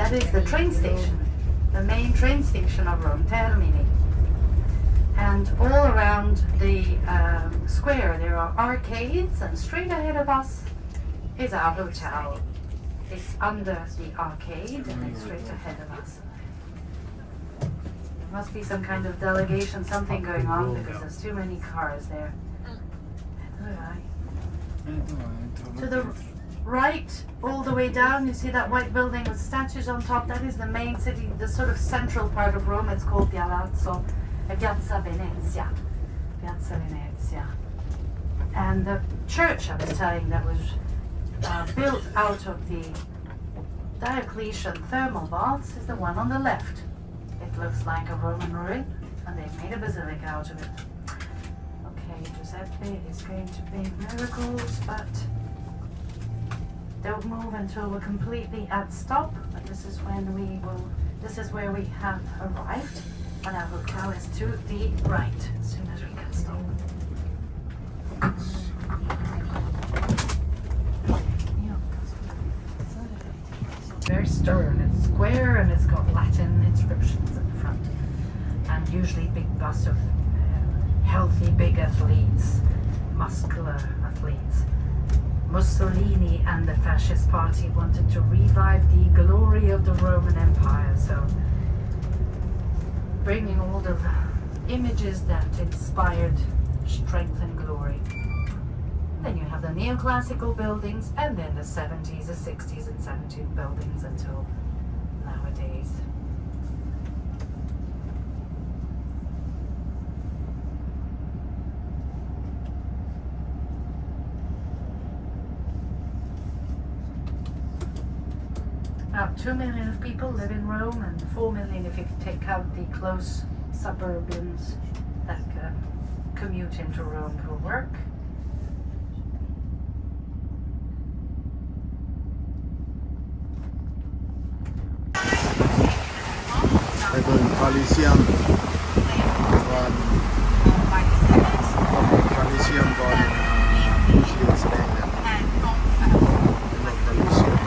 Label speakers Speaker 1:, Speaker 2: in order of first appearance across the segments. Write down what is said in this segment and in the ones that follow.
Speaker 1: That is the train station, the main train station of Rome, Termini. And all around the square there are arcades, and straight ahead of us is our hotel. It's under the arcade and it's straight ahead of us. There must be some kind of delegation, something going on, because there's too many cars there. Alright. To the right, all the way down, you see that white building with statues on top? That is the main city, the sort of central part of Rome. It's called Piazza Venezia. Piazza Venezia. And the church I was telling that was built out of the Diocletian thermal baths is the one on the left. It looks like a Roman ruin, and they've made a basilica out of it. Okay, Giuseppe is going to make miracles, but don't move until we're completely at stop. But this is where we have arrived, and our hotel is to the right as soon as we can stop. It's very stern, it's square, and it's got Latin inscriptions at the front, and usually big busts of healthy big athletes, muscular athletes. Mussolini and the fascist party wanted to revive the glory of the Roman Empire, so bringing all the images that inspired strength and glory. Then you have the neoclassical buildings, and then the 70s, the 60s and 70s buildings until nowadays. About 2 million of people live in Rome, and 4 million if you take out the close suburbans that commute into Rome for work.
Speaker 2: Ito yung Coliseum. Coliseum ko usually it's named Coliseum.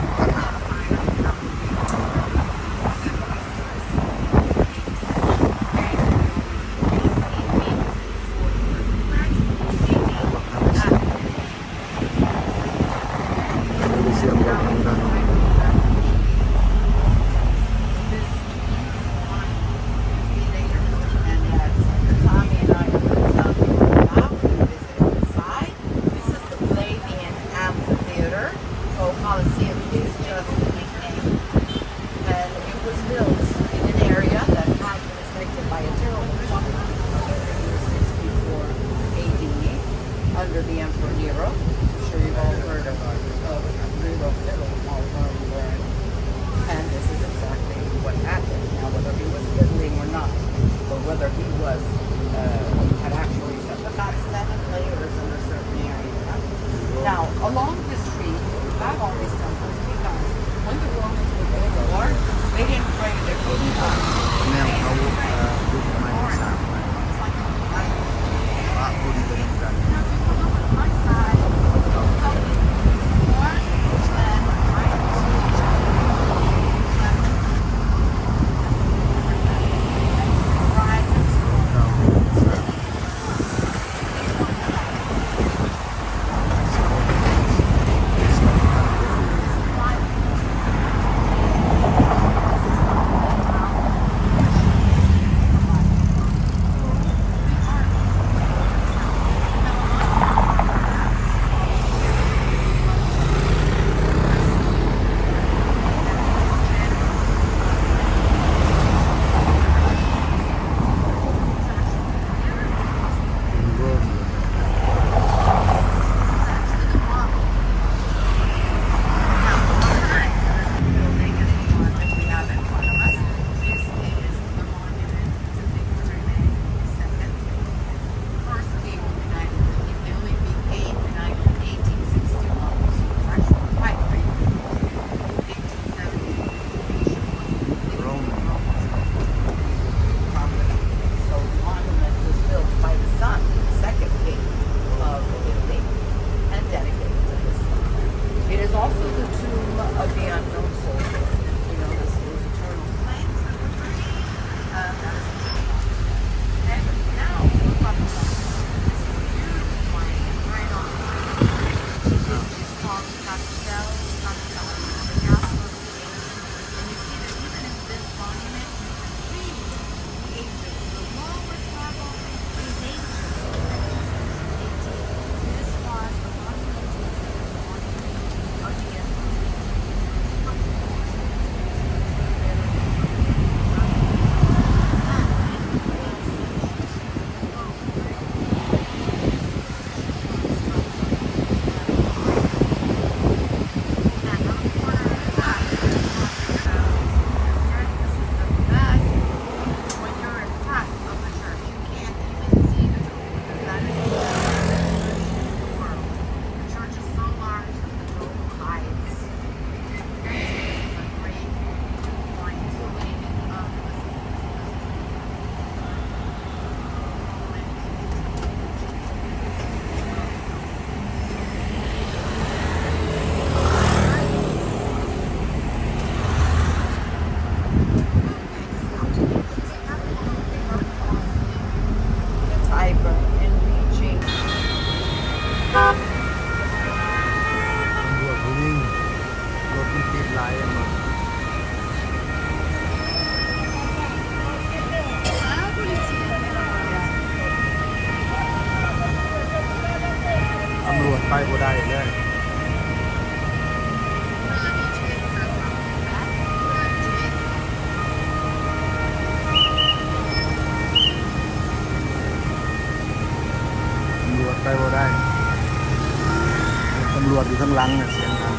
Speaker 2: หลังเนี่ยเสียงดัง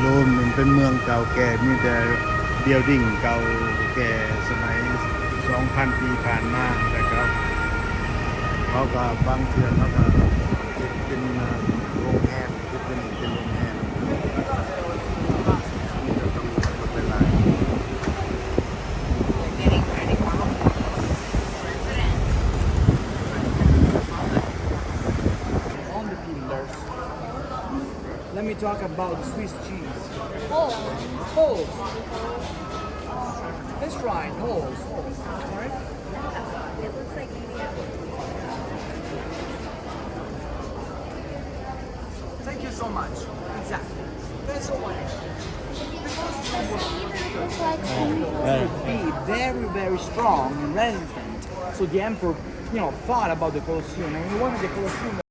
Speaker 2: โลมมันเป็นเมืองเก่าแก่มีแต่เดียวดิ่งเก่าแก่สมัย 2,000 ปีผ่านมานะครับเขาก็บางเทือนเขาก็เป็นโรงแรมเป็นโรงแรมนี่ก็ต้องเป็นไร
Speaker 3: On the pillars. Let me talk about Swiss cheese.
Speaker 4: Oh,
Speaker 3: Holes. That's right, holes. Alright?
Speaker 4: it looks like maybe
Speaker 3: Thank you so much. Exactly. That's so wonderful. Be very, very strong and resistant. So the emperor, thought about the Colosseum, and he wanted the Colosseum